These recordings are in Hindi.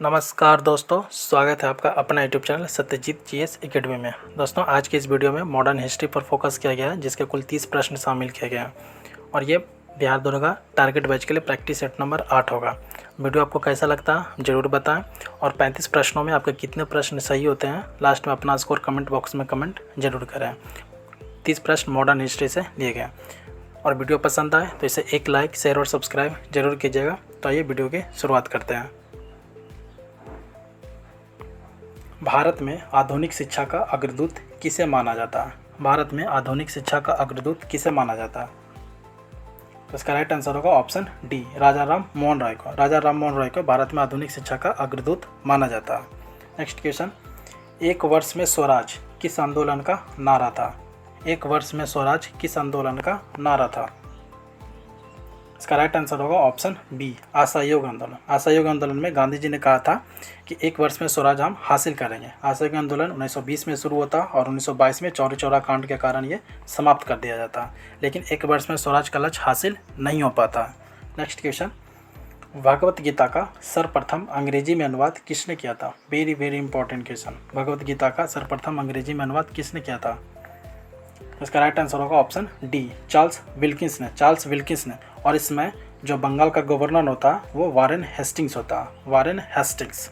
नमस्कार दोस्तों, स्वागत है आपका अपना YouTube channel Satyajit GS academy में। दोस्तों, आज की इस वीडियो में मॉडर्न हिस्ट्री पर फोकस किया गया है, जिसके कुल 30 प्रश्न शामिल किए गए हैं और ये बिहार बोर्ड का टारगेट बैच के लिए प्रैक्टिस सेट नंबर 8 होगा। वीडियो आपको कैसा लगता है ज़रूर बताएं और 35 प्रश्नों में आपके कितने प्रश्न सही होते हैं लास्ट में अपना स्कोर कमेंट बॉक्स में कमेंट जरूर करें। 30 प्रश्न मॉडर्न हिस्ट्री से लिए गए और वीडियो पसंद आए तो इसे एक लाइक, शेयर और सब्सक्राइब जरूर कीजिएगा। तो आइए वीडियो की शुरुआत करते हैं। भारत में आधुनिक शिक्षा का अग्रदूत किसे माना जाता है? भारत में आधुनिक शिक्षा का अग्रदूत किसे माना जाता है? तो इसका राइट आंसर होगा ऑप्शन डी, राजा राम मोहन राय को। राजा राम मोहन राय को भारत में आधुनिक शिक्षा का अग्रदूत माना जाता है। नेक्स्ट क्वेश्चन, एक वर्ष में स्वराज किस आंदोलन का नारा था? एक वर्ष में स्वराज किस आंदोलन का नारा था? इसका राइट आंसर होगा ऑप्शन बी, असहयोग आंदोलन। असहयोग आंदोलन में गांधी जी ने कहा था कि एक वर्ष में स्वराज हम हासिल करेंगे। असहयोग आंदोलन 1920 में शुरू होता और 1922 में चौरी चौरा कांड के कारण ये समाप्त कर दिया जाता, लेकिन एक वर्ष में स्वराज का लक्ष्य हासिल नहीं हो पाता। नेक्स्ट क्वेश्चन, भगवत गीता का सर्वप्रथम अंग्रेजी में अनुवाद किसने किया था? Very very important question. Bhagavad Gita का सर्वप्रथम अंग्रेजी में अनुवाद किसने किया था? इसका राइट आंसर होगा ऑप्शन डी, चार्ल्स विल्किंस ने। चार्ल्स विल्किंस ने। और इसमें जो बंगाल का गवर्नर होता है वो वारेन हेस्टिंग्स होता है, वारेन हेस्टिंग्स।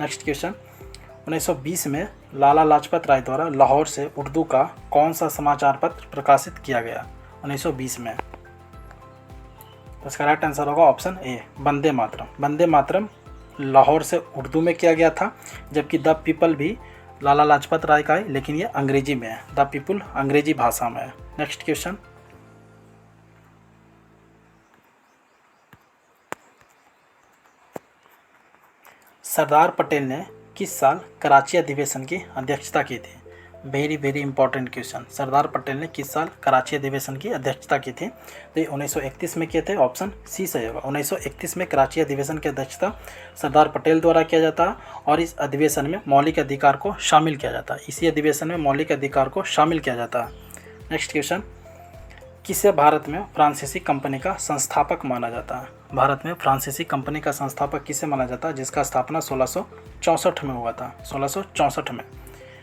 नेक्स्ट क्वेश्चन, 1920 में लाला लाजपत राय द्वारा लाहौर से उर्दू का कौन सा समाचार पत्र प्रकाशित किया गया? 1920 में। इसका राइट आंसर होगा ऑप्शन ए, वंदे मातरम। वंदे मातरम लाहौर से उर्दू में किया गया था, जबकि द पीपल भी लाला लाजपत राय का है, लेकिन ये अंग्रेजी में है। द पीपल अंग्रेजी भाषा में है। नेक्स्ट क्वेश्चन, सरदार पटेल ने किस साल कराची अधिवेशन की अध्यक्षता की थी? Very very important question. Sardar Patel ने किस साल कराची अधिवेशन की अध्यक्षता की थी? तो ये 1931 में किए थे, ऑप्शन सी सही होगा। 1931 में कराची अधिवेशन की अध्यक्षता सरदार पटेल द्वारा किया जाता है और इस अधिवेशन में मौलिक अधिकार को शामिल किया जाता है। इसी अधिवेशन में मौलिक अधिकार को शामिल किया जाता है। नेक्स्ट क्वेश्चन, किसे भारत में फ्रांसीसी कंपनी का संस्थापक माना जाता है? भारत में फ्रांसीसी कंपनी का संस्थापक किसे माना जाता है, जिसका स्थापना 1664 में हुआ था? 1664 में।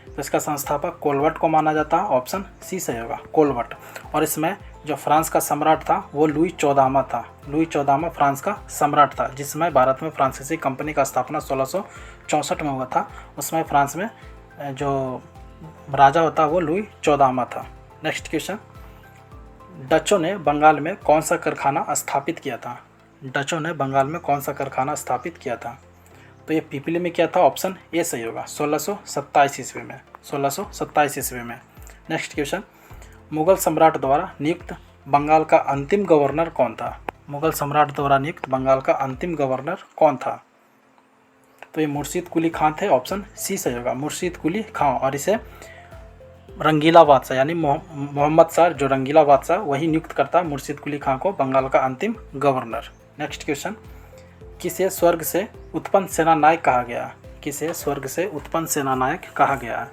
तो इसका संस्थापक कोलवर्ट को माना जाता है। ऑप्शन सी सही होगा, कोलवर्ट। और इसमें जो फ्रांस का सम्राट था वो लुई 14वां था। लुई 14वां फ्रांस का सम्राट था, जिसमें भारत में फ्रांसीसी कंपनी का स्थापना 1664 में हुआ था। उसमें फ्रांस में जो राजा होता वो लुई 14वां था। नेक्स्ट क्वेश्चन, डचों ने बंगाल में कौन सा कारखाना स्थापित किया था? डचों ने बंगाल में कौन सा कारखाना स्थापित किया था? तो ये पीपली में किया था। ऑप्शन ए सही होगा, 1627 ईस्वी में। 1627 ईस्वी में। नेक्स्ट क्वेश्चन, मुगल सम्राट द्वारा नियुक्त बंगाल का अंतिम गवर्नर कौन था? मुगल सम्राट द्वारा नियुक्त बंगाल का अंतिम गवर्नर कौन था? तो ये मुर्शीद कुली खां थे। ऑप्शन सी सही होगा, मुर्शीद कुली खां। और इसे रंगीला बादशाह यानी मोहम्मद शाह, जो रंगीला बादशाह, वही नियुक्त करता है मुर्शीद कुली खां को बंगाल का अंतिम गवर्नर। नेक्स्ट क्वेश्चन, किसे स्वर्ग से उत्पन्न सेनानायक कहा गया? किसे स्वर्ग से उत्पन्न सेनानायक कहा गया है?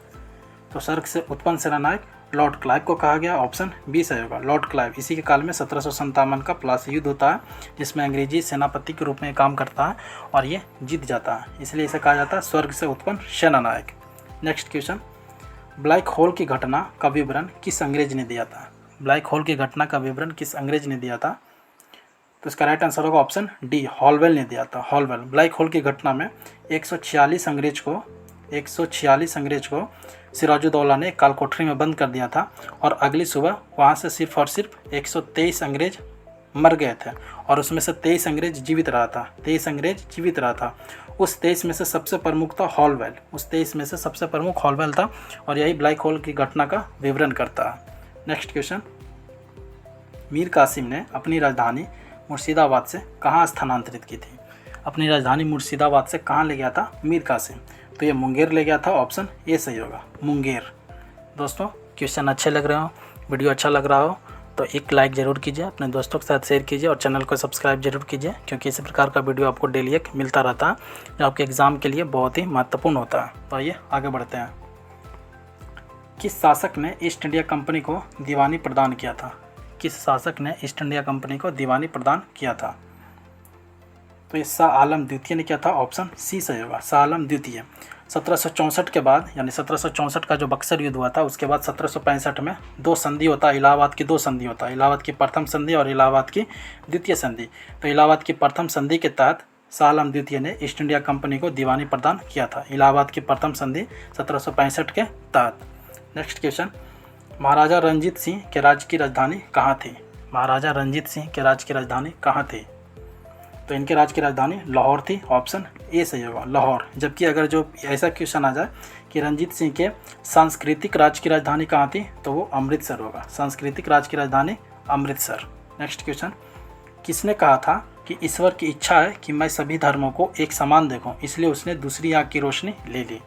तो स्वर्ग से उत्पन्न सेनानायक लॉर्ड क्लाइव को कहा गया। ऑप्शन बी सही होगा, लॉर्ड क्लाइव। इसी के काल में 1757 का प्लासी युद्ध होता है, जिसमें अंग्रेजी सेनापति के रूप में काम करता है और ये जीत जाता है, इसलिए इसे कहा जाता है स्वर्ग से उत्पन्न सेनानायक। नेक्स्ट क्वेश्चन, ब्लैक होल की घटना का विवरण किस अंग्रेज ने दिया था? ब्लैक होल की घटना का विवरण किस अंग्रेज ने दिया था? तो इसका राइट आंसर होगा ऑप्शन डी, हॉलवेल ने दिया था। हॉलवेल। ब्लैक होल की घटना में 146 अंग्रेज को सिराजुद्दौला ने कालकोठरी में बंद कर दिया था और अगली सुबह वहाँ से सिर्फ और सिर्फ 123 अंग्रेज मर गए थे और उसमें से 23 अंग्रेज जीवित रहा था। 23 अंग्रेज जीवित रहा था। उस 23 में से सबसे प्रमुख था हॉलवेल। उस 23 में से सबसे प्रमुख हॉलवेल था और यही ब्लैक होल की घटना का विवरण करता है। नेक्स्ट क्वेश्चन, मीर कासिम ने अपनी राजधानी मुर्शिदाबाद से कहाँ स्थानांतरित की थी? अपनी राजधानी मुर्शिदाबाद से कहाँ ले गया था मीर कासिम? तो ये मुंगेर ले गया था। ऑप्शन ए सही होगा, मुंगेर। दोस्तों, क्वेश्चन अच्छे लग रहे हो, वीडियो अच्छा लग रहा हो तो एक लाइक ज़रूर कीजिए, अपने दोस्तों के साथ शेयर कीजिए और चैनल को सब्सक्राइब जरूर कीजिए, क्योंकि इसी प्रकार का वीडियो आपको डेली एक मिलता रहता है जो आपके एग्ज़ाम के लिए बहुत ही महत्वपूर्ण होता है। तो आइए आगे बढ़ते हैं। किस शासक ने ईस्ट इंडिया कंपनी को दीवानी प्रदान किया था? किस शासक ने ईस्ट इंडिया कंपनी को दीवानी प्रदान किया था? तो ये शाह आलम द्वितीय ने किया था, ऑप्शन सी सही होगा, शाह आलम द्वितीय। 1764 के बाद यानी 1764 का जो बक्सर युद्ध हुआ था उसके बाद 1765 में 2 संधि होता है, इलाहाबाद की 2 संधि होता है, इलाहाबाद की प्रथम संधि और इलाहाबाद की द्वितीय संधि। तो इलाहाबाद की प्रथम संधि के तहत शाह आलम द्वितीय ने ईस्ट इंडिया कंपनी को दीवानी प्रदान किया था, इलाहाबाद की प्रथम संधि 1765 के तहत। नेक्स्ट क्वेश्चन, महाराजा रंजीत सिंह के राज्य की राजधानी कहाँ थी? महाराजा रंजीत सिंह के राज्य की राजधानी कहाँ थी? तो इनके राज्य की राजधानी लाहौर थी, ऑप्शन ए सही होगा, लाहौर। जबकि अगर जो ऐसा क्वेश्चन आ जाए कि रंजीत सिंह के सांस्कृतिक राज्य की राजधानी कहाँ थी, तो वो अमृतसर होगा, सांस्कृतिक राज्य की राजधानी अमृतसर। नेक्स्ट क्वेश्चन, किसने कहा था कि ईश्वर की इच्छा है कि मैं सभी धर्मों को एक समान देखूं, इसलिए उसने दूसरी आँख की रोशनी ले ली?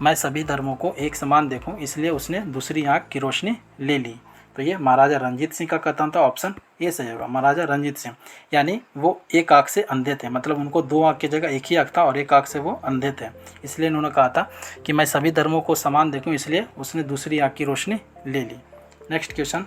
मैं सभी धर्मों को एक समान देखूं इसलिए उसने दूसरी आँख की रोशनी ले ली। तो ये महाराजा रंजीत सिंह का कथन था, ऑप्शन ए सही होगा, महाराजा रंजीत सिंह। यानी वो एक आँख से अंधे थे, मतलब उनको 2 आँख की जगह एक ही आँख था और एक आँख से वो अंधे थे, इसलिए उन्होंने कहा था कि मैं सभी धर्मों को समान देखूं, इसलिए उसने दूसरी आँख की रोशनी ले ली। नेक्स्ट क्वेश्चन,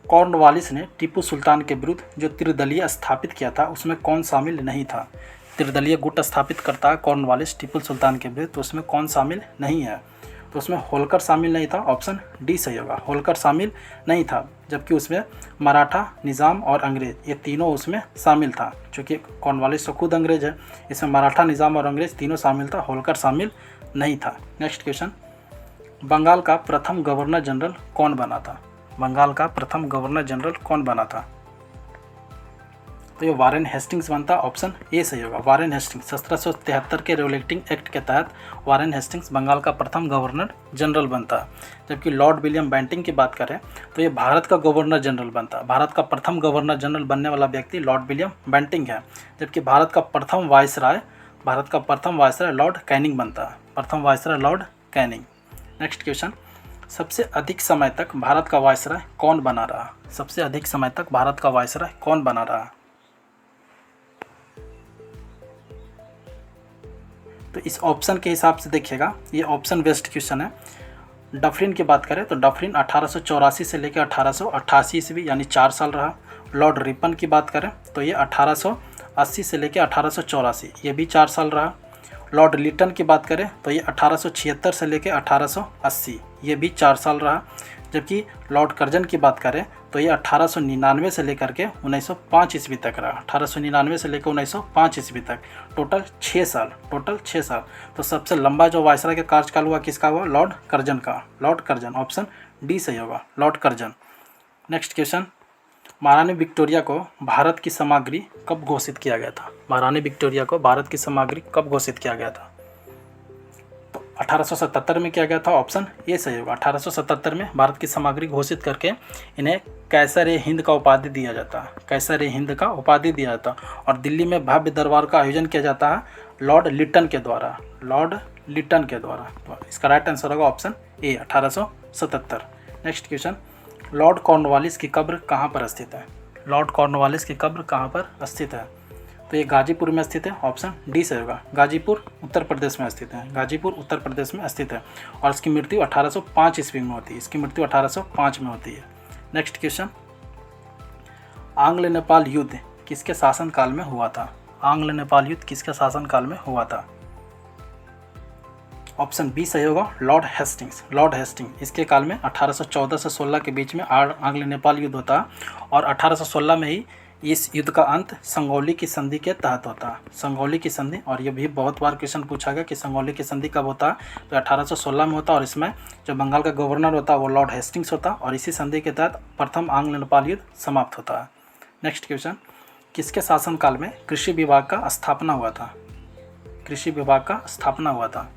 कॉर्नवालिस ने टीपू सुल्तान के विरुद्ध जो त्रिदलीय स्थापित किया था उसमें कौन शामिल नहीं था? त्रिदलीय गुट स्थापित करता है कॉर्नवालिस टीपू सुल्तान के विरुद्ध, तो उसमें कौन शामिल नहीं है? तो उसमें होलकर शामिल नहीं था, ऑप्शन डी सही होगा, होलकर शामिल नहीं था। जबकि उसमें मराठा, निज़ाम और अंग्रेज़ ये तीनों उसमें शामिल था, चूँकि कॉर्नवालिस तो खुद अंग्रेज है, इसमें मराठा, निज़ाम और अंग्रेज़ तीनों शामिल था, होलकर शामिल नहीं था। नेक्स्ट क्वेश्चन, बंगाल का प्रथम गवर्नर जनरल कौन बना था? बंगाल का प्रथम गवर्नर जनरल कौन बना था? तो ये वारेन हेस्टिंग्स बनता, ऑप्शन ए सही होगा, वारेन हेस्टिंग्स। 1773 के रेगुलेटिंग एक्ट के तहत वारेन हेस्टिंग्स बंगाल का प्रथम गवर्नर जनरल बनता। जबकि लॉर्ड विलियम बेंटिंग की बात करें तो ये भारत का गवर्नर जनरल बनता। भारत का प्रथम गवर्नर जनरल बनने वाला व्यक्ति लॉर्ड विलियम बेंटिंग है। जबकि भारत का प्रथम वायसराय लॉर्ड कैनिंग बनता है, प्रथम viceroy Lord Canning. Next question, सबसे अधिक समय तक भारत का वायसराय कौन बना रहा? सबसे अधिक समय तक भारत का वायसराय कौन बना रहा? तो इस ऑप्शन के हिसाब से देखिएगा, ये ऑप्शन बेस्ड क्वेश्चन है। डफरिन की बात करें तो डफरिन 1884 से लेकर 1888 ईस्वी यानी 4 साल रहा। लॉर्ड रिपन की बात करें तो ये 1880 से लेकर 1884 ये भी 4 साल रहा। लॉर्ड लिटन की बात करें तो ये 1876 से लेकर 1880 ये भी 4 साल रहा। जबकि लॉर्ड कर्जन की बात करें तो ये 1899 से लेकर के 1905 ईस्वी तक रहा। 1899 से लेकर 1905 ईस्वी तक टोटल 6 साल। तो सबसे लंबा जो वायसराय का कार्यकाल हुआ किसका हुआ? लॉर्ड कर्जन का, लॉर्ड कर्जन, ऑप्शन डी सही होगा, लॉर्ड कर्जन। नेक्स्ट क्वेश्चन, महारानी विक्टोरिया को भारत की सामग्री कब घोषित किया गया था? महारानी विक्टोरिया को भारत की सामग्री कब घोषित किया गया था? 1877 में किया गया था, ऑप्शन ए सही होगा। 1877 में भारत की सामग्री घोषित करके इन्हें कैसर ए हिंद का उपाधि दिया जाता है, कैसर ए हिंद का उपाधि दिया जाता और दिल्ली में भव्य दरबार का आयोजन किया जाता है लॉर्ड लिटन के द्वारा, लॉर्ड लिटन के द्वारा। तो इसका राइट आंसर होगा option A 1877। Next question, Lord Cornwallis की कब्र कहाँ पर स्थित है? लॉर्ड कॉर्नवालिस की कब्र कहाँ पर स्थित है? तो ये गाजीपुर में स्थित है, ऑप्शन डी से होगा, गाजीपुर उत्तर प्रदेश में स्थित है, गाजीपुर उत्तर प्रदेश में स्थित है। और इसकी मृत्यु 1805 ईस्वी में होती है, इसकी मृत्यु 1805 में होती है। नेक्स्ट क्वेश्चन, आंग्ल नेपाल युद्ध किसके शासनकाल में हुआ था? आंग्ल नेपाल युद्ध किसके शासनकाल में हुआ था? ऑप्शन बी सही होगा, लॉर्ड हेस्टिंग्स, लॉर्ड हेस्टिंग्स। इसके काल में 1814 से 16 के बीच में आंग्ल नेपाल युद्ध होता और 1816 में ही इस युद्ध का अंत संगौली की संधि के तहत होता है, संगौली की संधि। और ये भी बहुत बार क्वेश्चन पूछा गया कि संगौली की संधि कब होता है, तो 1816 में होता और इसमें जो बंगाल का गवर्नर होता है वो लॉर्ड हेस्टिंग्स होता और इसी संधि के तहत प्रथम आंग्ल नेपाल युद्ध समाप्त होता है। नेक्स्ट क्वेश्चन, किसके शासनकाल में कृषि विभाग का स्थापना हुआ था? कृषि विभाग का स्थापना हुआ था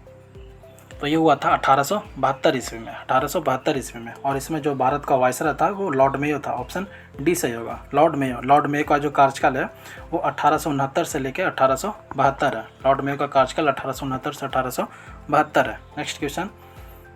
तो ये हुआ था 1872 ईस्वी में, 1872 ईस्वी में। और इसमें जो भारत का वायसराय था वो लॉर्ड मेयो था, ऑप्शन डी सही होगा, लॉर्ड मेयो। लॉर्ड मेयो का जो कार्यकाल है वो 1869 से लेकर 1872 है। लॉर्ड मेयो का कार्यकाल 1869 से 1872 है। नेक्स्ट क्वेश्चन,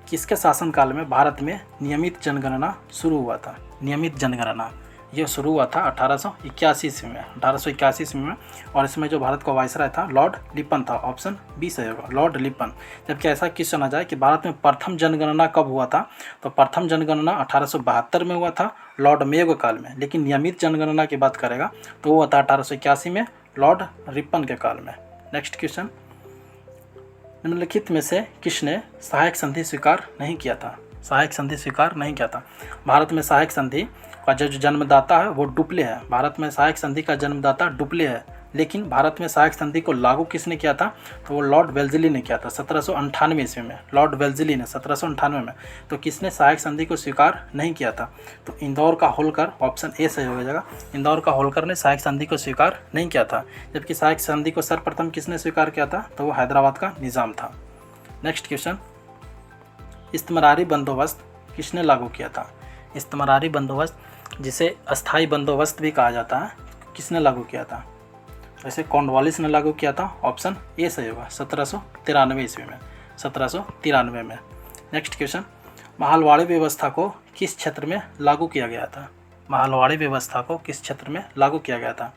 किसके शासनकाल में भारत में नियमित जनगणना शुरू हुआ था? नियमित जनगणना ये शुरू हुआ था 1881 ईस्वी में, 1881 ईस्वी में। और इसमें जो भारत का वायसराय था लॉर्ड लिपन था, ऑप्शन बी सही होगा, लॉर्ड लिपन। जबकि ऐसा क्वेश्चन आ जाए कि भारत में प्रथम जनगणना कब हुआ था, तो प्रथम जनगणना 1872 में हुआ था लॉर्ड मेयो के काल में। लेकिन नियमित जनगणना की बात करेगा तो वो हुआ था 1881 में लॉर्ड रिपन के काल में। नेक्स्ट क्वेश्चन, निम्नलिखित में से किसने सहायक संधि स्वीकार नहीं किया था? सहायक संधि स्वीकार नहीं किया था। भारत में सहायक संधि का जो जन्मदाता है वो डुप्ले है। भारत में सहायक संधि का जन्मदाता डुप्ले है, लेकिन भारत में सहायक संधि को लागू किसने किया था? तो वो लॉर्ड वेल्जली ने किया था 1798 ईस्वी में। लॉर्ड वेल्जली ने 1798 में। तो किसने सहायक संधि को स्वीकार नहीं किया था? तो इंदौर का होलकर, ऑप्शन ए सही हो जाएगा। इंदौर का होलकर ने सहायक संधि को स्वीकार नहीं किया था। जबकि सहायक संधि को सर्वप्रथम किसने स्वीकार किया था? तो वो हैदराबाद का निज़ाम था। नेक्स्ट क्वेश्चन, इस्तमरारी बंदोबस्त किसने लागू किया था? इस्तमरारी बंदोबस्त, जिसे अस्थाई बंदोबस्त भी कहा जाता है, किसने लागू किया था? वैसे कॉर्नवालिस ने लागू किया था। ऑप्शन ए सही होगा 1793 ईस्वी में। 1793 में। नेक्स्ट क्वेश्चन, महलवाड़ी व्यवस्था को किस क्षेत्र में लागू किया गया था? महलवाड़ी व्यवस्था को किस क्षेत्र में लागू किया गया था?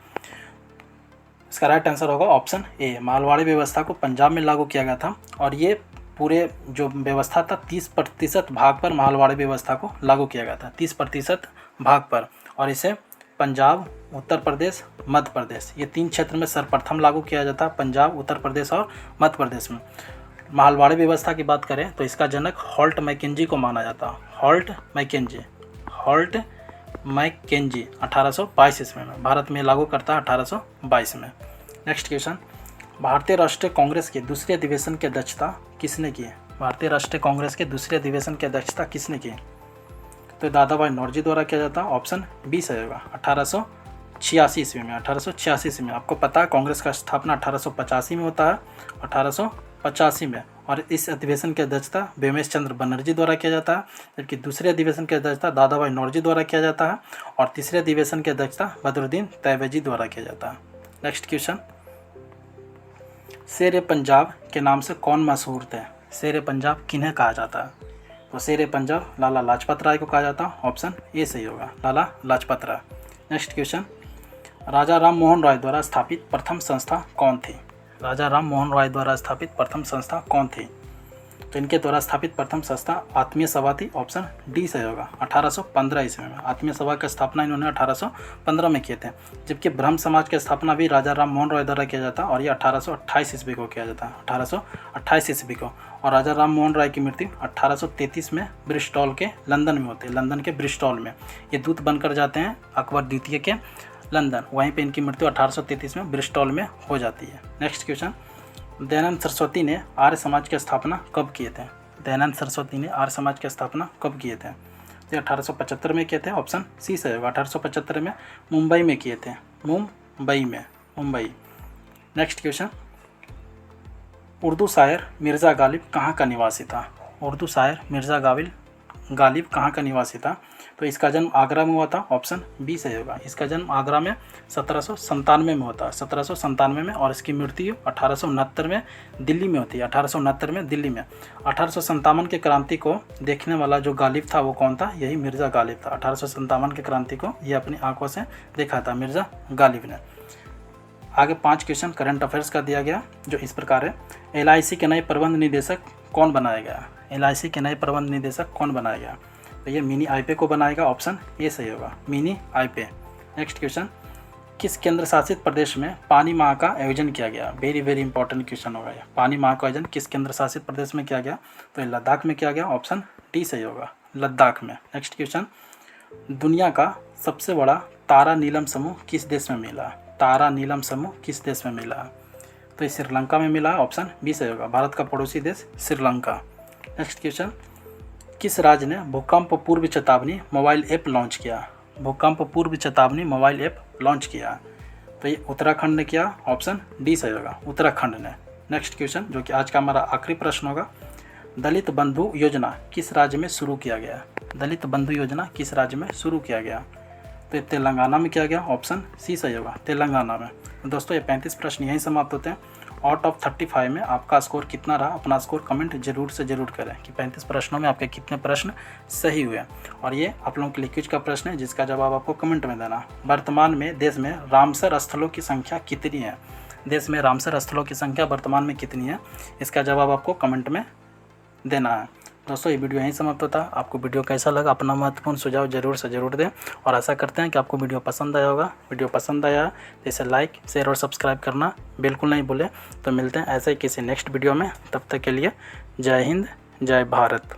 इसका राइट आंसर होगा ऑप्शन ए। महलवाड़ी व्यवस्था को पंजाब में लागू किया गया था और ये पूरे जो व्यवस्था था 30% भाग पर महलवाड़ी व्यवस्था को लागू किया गया था। 30% भाग पर, और इसे पंजाब, उत्तर प्रदेश, मध्य प्रदेश, ये 3 क्षेत्र में सर्वप्रथम लागू किया जाता है। पंजाब, उत्तर प्रदेश और मध्य प्रदेश में। महलवाड़ी व्यवस्था की बात करें तो इसका जनक हॉल्ट मैकेंजी को माना जाता है। हॉल्ट मैकेंजी 1822 ईस्वी में। भारत में लागू करता है 1822 में। नेक्स्ट क्वेश्चन, भारतीय राष्ट्रीय कांग्रेस के दूसरे अधिवेशन की अध्यक्षता किसने की? भारतीय राष्ट्रीय कांग्रेस के दूसरे अधिवेशन की अध्यक्षता किसने की? तो दादा भाई नौरोजी द्वारा किया जाता है। ऑप्शन बी सही होगा 1886 ईस्वी में। 1886 ईस्वी में। आपको पता है कांग्रेस का स्थापना 1885 में होता है, 1885 में। और इस अधिवेशन की अध्यक्षता बेमेश चंद्र बनर्जी द्वारा किया जाता है, जबकि दूसरे अधिवेशन की अध्यक्षता दादा भाई नौरोजी द्वारा किया जाता है और तीसरे अधिवेशन की अध्यक्षता बदरुद्दीन तैयबजी द्वारा किया जाता है। नेक्स्ट क्वेश्चन, शेर पंजाब के नाम से कौन मशहूर थे? शेर पंजाब किन्हें कहा जाता है? तो शेर पंजाब लाला लाजपत राय को कहा जाता है। ऑप्शन ए सही होगा, लाला लाजपत राय। नेक्स्ट क्वेश्चन, राजा राम मोहन राय द्वारा स्थापित प्रथम संस्था कौन थी? राजा राम मोहन राय द्वारा स्थापित प्रथम संस्था कौन थी? तो इनके द्वारा स्थापित प्रथम संस्था आत्मीय सभा थी। ऑप्शन डी सही होगा 1815 ईस्वी में। आत्मीय सभा की स्थापना इन्होंने 1815 में किए थे। जबकि ब्रह्म समाज की स्थापना भी राजा राम मोहन राय द्वारा किया जाता और ये 1828 ईस्वी को किया जाता है। 1828 ईस्वी को। और राजा राम मोहन राय की मृत्यु 1833 में ब्रिस्टॉल के लंदन में होती है। लंदन के ब्रिस्टॉल में ये दूत बनकर जाते हैं अकबर द्वितीय के लंदन। वहीं पे इनकी मृत्यु 1833 में ब्रिस्टॉल में हो जाती है। नेक्स्ट क्वेश्चन, दयानंद सरस्वती ने आर्य समाज की स्थापना कब किए थे? दयानंद सरस्वती ने आर्य समाज की स्थापना कब किए थे? तो 1875 में किए थे। ऑप्शन सी सही होगा 1875 में। मुंबई में किए थे। मुंबई। नेक्स्ट क्वेश्चन, उर्दू शायर मिर्ज़ा गालिब कहाँ का निवासी था? उर्दू शायर मिर्ज़ा गालिब कहाँ का निवासी था? तो इसका जन्म आगरा में हुआ था। ऑप्शन बी सही होगा। इसका जन्म आगरा में 1797 में होता है। 1797 में। और इसकी मृत्यु 1869 में दिल्ली में होती है। 1869 में दिल्ली में। 1857 के क्रांति को देखने वाला जो गालिब था वो कौन था? यही मिर्ज़ा गालिब था। 1857 के क्रांति को ये अपनी आंखों से देखा था मिर्ज़ा गालिब ने। आगे 5 क्वेश्चन करंट अफेयर्स का दिया गया जो इस प्रकार है। LIC के नए प्रबंध निदेशक कौन बनाया गया? LIC के नए प्रबंध निदेशक कौन बनाया गया? तो ये मिनी आईपे को बनाएगा। ऑप्शन ए सही होगा, मिनी आईपे। नेक्स्ट क्वेश्चन, किस केंद्र शासित प्रदेश में पानी माह का आयोजन किया गया? वेरी वेरी इंपॉर्टेंट क्वेश्चन होगा ये। पानी माह का आयोजन किस केंद्र शासित प्रदेश में किया गया? तो लद्दाख में किया गया। ऑप्शन डी सही होगा, लद्दाख में। नेक्स्ट क्वेश्चन, दुनिया का सबसे बड़ा तारा नीलम समूह किस देश में मिला? तारा नीलम समूह किस देश में मिला? तो ये श्रीलंका में मिला। ऑप्शन बी सही होगा, भारत का पड़ोसी देश श्रीलंका। नेक्स्ट क्वेश्चन, किस राज्य ने भूकंप पूर्व चेतावनी मोबाइल ऐप लॉन्च किया? भूकंप पूर्व चेतावनी मोबाइल ऐप लॉन्च किया? तो ये उत्तराखंड ने किया। ऑप्शन डी सही होगा, उत्तराखंड ने। नेक्स्ट क्वेश्चन जो कि आज का हमारा आखिरी प्रश्न होगा, दलित बंधु योजना किस राज्य में शुरू किया गया? दलित बंधु योजना किस राज्य में शुरू किया गया? तो ये तेलंगाना में किया गया। ऑप्शन सी सही होगा, तेलंगाना में। दोस्तों ये 35 प्रश्न यहीं समाप्त होते हैं। आउट ऑफ 35 में आपका स्कोर कितना रहा? अपना स्कोर कमेंट जरूर से जरूर करें कि 35 प्रश्नों में आपके कितने प्रश्न सही हुए। और ये आप लोगों के लिए क्विज का प्रश्न है जिसका जवाब आपको कमेंट में देना। वर्तमान में देश में रामसर स्थलों की संख्या कितनी है? देश में रामसर स्थलों की संख्या वर्तमान में कितनी है? इसका जवाब आपको कमेंट में देना है। दोस्तों ये वीडियो यहीं समाप्त होता है। आपको वीडियो कैसा लगा अपना महत्वपूर्ण सुझाव जरूर से ज़रूर दें और आशा करते हैं कि आपको वीडियो पसंद आया होगा। वीडियो पसंद आया तो इसे लाइक शेयर और सब्सक्राइब करना बिल्कुल नहीं भूलें। तो मिलते हैं ऐसे ही किसी नेक्स्ट वीडियो में, तब तक के लिए जय हिंद जय भारत।